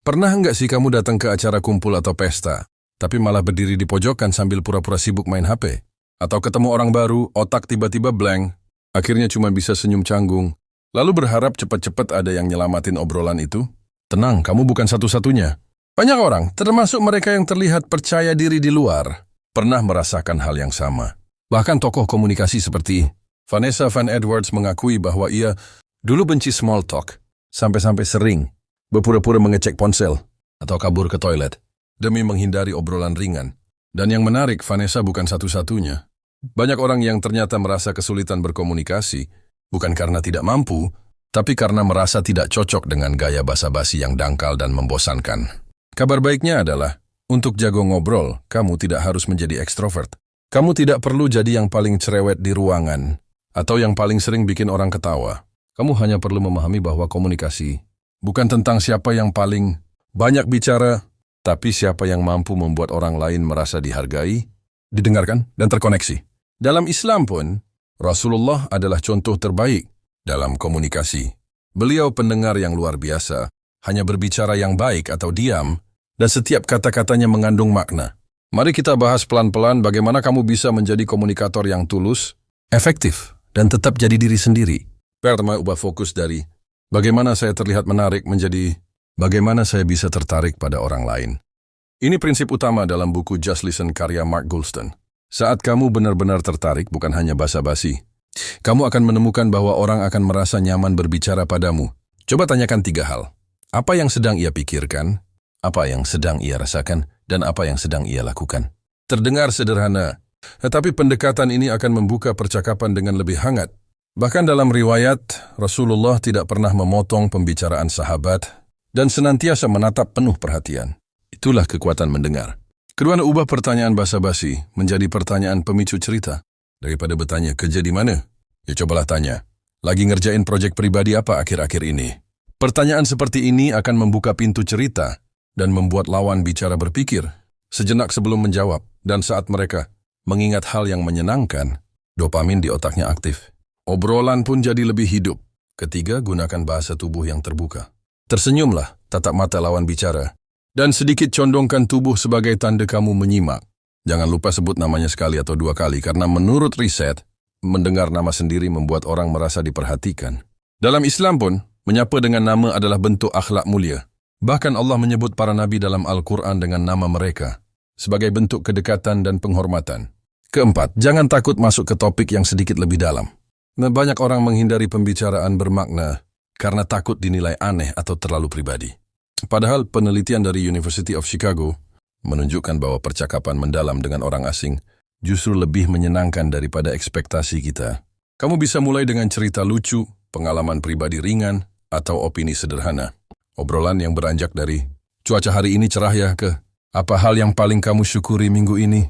Pernah nggak sih kamu datang ke acara kumpul atau pesta, tapi malah berdiri di pojokan sambil pura-pura sibuk main HP? Atau ketemu orang baru, otak tiba-tiba blank, akhirnya cuma bisa senyum canggung, lalu berharap cepat-cepat ada yang nyelamatin obrolan itu? Tenang, kamu bukan satu-satunya. Banyak orang, termasuk mereka yang terlihat percaya diri di luar, pernah merasakan hal yang sama. Bahkan tokoh komunikasi seperti Vanessa Van Edwards mengakui bahwa ia dulu benci small talk, sampai-sampai sering berpura-pura mengecek ponsel atau kabur ke toilet demi menghindari obrolan ringan. Dan yang menarik, Vanessa bukan satu-satunya. Banyak orang yang ternyata merasa kesulitan berkomunikasi, bukan karena tidak mampu, tapi karena merasa tidak cocok dengan gaya basa-basi yang dangkal dan membosankan. Kabar baiknya adalah, untuk jago ngobrol, kamu tidak harus menjadi ekstrovert. Kamu tidak perlu jadi yang paling cerewet di ruangan, atau yang paling sering bikin orang ketawa. Kamu hanya perlu memahami bahwa komunikasi bukan tentang siapa yang paling banyak bicara, tapi siapa yang mampu membuat orang lain merasa dihargai, didengarkan, dan terkoneksi. Dalam Islam pun, Rasulullah adalah contoh terbaik dalam komunikasi. Beliau pendengar yang luar biasa, hanya berbicara yang baik atau diam, dan setiap kata-katanya mengandung makna. Mari kita bahas pelan-pelan bagaimana kamu bisa menjadi komunikator yang tulus, efektif, dan tetap jadi diri sendiri. Pertama, ubah fokus dari bagaimana saya terlihat menarik menjadi bagaimana saya bisa tertarik pada orang lain. Ini prinsip utama dalam buku Just Listen karya Mark Goulston. Saat kamu benar-benar tertarik, bukan hanya basa-basi, kamu akan menemukan bahwa orang akan merasa nyaman berbicara padamu. Coba tanyakan 3 hal. Apa yang sedang ia pikirkan? Apa yang sedang ia rasakan? Dan apa yang sedang ia lakukan? Terdengar sederhana, tetapi pendekatan ini akan membuka percakapan dengan lebih hangat. Bahkan dalam riwayat, Rasulullah tidak pernah memotong pembicaraan sahabat dan senantiasa menatap penuh perhatian. Itulah kekuatan mendengar. Kedua, ubah pertanyaan basa-basi menjadi pertanyaan pemicu cerita. Daripada bertanya, kerja di mana? Ya cobalah tanya, lagi ngerjain proyek pribadi apa akhir-akhir ini? Pertanyaan seperti ini akan membuka pintu cerita dan membuat lawan bicara berpikir sejenak sebelum menjawab. Dan saat mereka mengingat hal yang menyenangkan, dopamin di otaknya aktif. Obrolan pun jadi lebih hidup. Ketiga, gunakan bahasa tubuh yang terbuka. Tersenyumlah, tatap mata lawan bicara, dan sedikit condongkan tubuh sebagai tanda kamu menyimak. Jangan lupa sebut namanya sekali atau 2 kali, karena menurut riset, mendengar nama sendiri membuat orang merasa diperhatikan. Dalam Islam pun, menyapa dengan nama adalah bentuk akhlak mulia. Bahkan Allah menyebut para nabi dalam Al-Quran dengan nama mereka, sebagai bentuk kedekatan dan penghormatan. Keempat, jangan takut masuk ke topik yang sedikit lebih dalam. Banyak orang menghindari pembicaraan bermakna karena takut dinilai aneh atau terlalu pribadi. Padahal penelitian dari University of Chicago menunjukkan bahwa percakapan mendalam dengan orang asing justru lebih menyenangkan daripada ekspektasi kita. Kamu bisa mulai dengan cerita lucu, pengalaman pribadi ringan, atau opini sederhana. Obrolan yang beranjak dari, cuaca hari ini cerah ya, ke apa hal yang paling kamu syukuri minggu ini,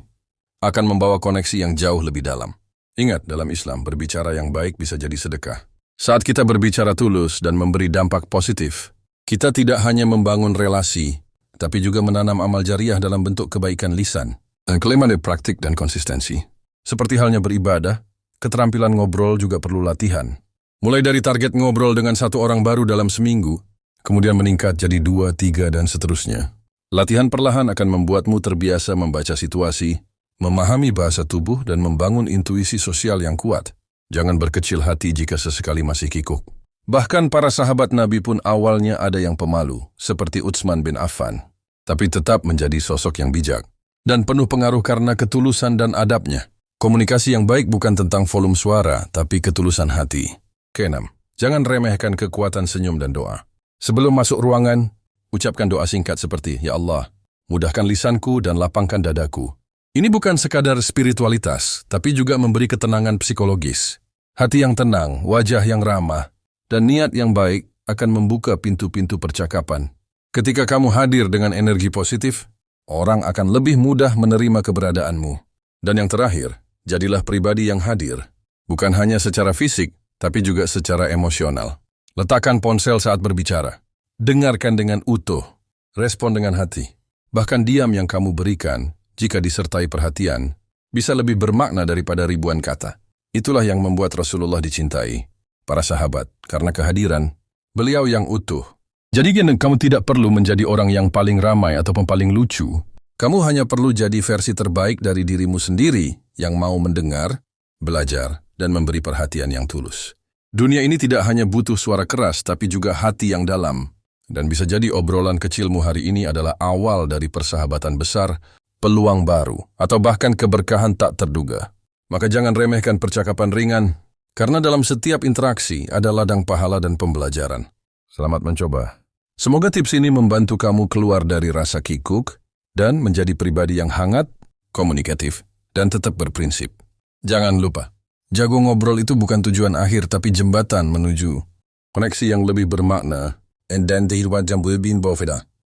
akan membawa koneksi yang jauh lebih dalam. Ingat, dalam Islam, berbicara yang baik bisa jadi sedekah. Saat kita berbicara tulus dan memberi dampak positif, kita tidak hanya membangun relasi, tapi juga menanam amal jariah dalam bentuk kebaikan lisan. Dan kelima, praktik dan konsistensi. Seperti halnya beribadah, keterampilan ngobrol juga perlu latihan. Mulai dari target ngobrol dengan 1 orang baru dalam seminggu, kemudian meningkat jadi 2, 3, dan seterusnya. Latihan perlahan akan membuatmu terbiasa membaca situasi, memahami bahasa tubuh, dan membangun intuisi sosial yang kuat. Jangan berkecil hati jika sesekali masih kikuk. Bahkan para sahabat Nabi pun awalnya ada yang pemalu, seperti Utsman bin Affan. Tapi tetap menjadi sosok yang bijak dan penuh pengaruh karena ketulusan dan adabnya. Komunikasi yang baik bukan tentang volume suara, tapi ketulusan hati. Keenam, jangan remehkan kekuatan senyum dan doa. Sebelum masuk ruangan, ucapkan doa singkat seperti, Ya Allah, mudahkan lisanku dan lapangkan dadaku. Ini bukan sekadar spiritualitas, tapi juga memberi ketenangan psikologis. Hati yang tenang, wajah yang ramah, dan niat yang baik akan membuka pintu-pintu percakapan. Ketika kamu hadir dengan energi positif, orang akan lebih mudah menerima keberadaanmu. Dan yang terakhir, jadilah pribadi yang hadir. Bukan hanya secara fisik, tapi juga secara emosional. Letakkan ponsel saat berbicara. Dengarkan dengan utuh. Respon dengan hati. Bahkan diam yang kamu berikan, jika disertai perhatian, bisa lebih bermakna daripada ribuan kata. Itulah yang membuat Rasulullah dicintai para sahabat, karena kehadiran beliau yang utuh, Jadi kamu tidak perlu menjadi orang yang paling ramai ataupun paling lucu. Kamu hanya perlu jadi versi terbaik dari dirimu sendiri yang mau mendengar, belajar, dan memberi perhatian yang tulus. Dunia ini tidak hanya butuh suara keras, tapi juga hati yang dalam. Dan bisa jadi obrolan kecilmu hari ini adalah awal dari persahabatan besar, peluang baru, atau bahkan keberkahan tak terduga. Maka jangan remehkan percakapan ringan, karena dalam setiap interaksi ada ladang pahala dan pembelajaran. Selamat mencoba. Semoga tips ini membantu kamu keluar dari rasa kikuk dan menjadi pribadi yang hangat, komunikatif, dan tetap berprinsip. Jangan lupa, jago ngobrol itu bukan tujuan akhir tapi jembatan menuju koneksi yang lebih bermakna. And then the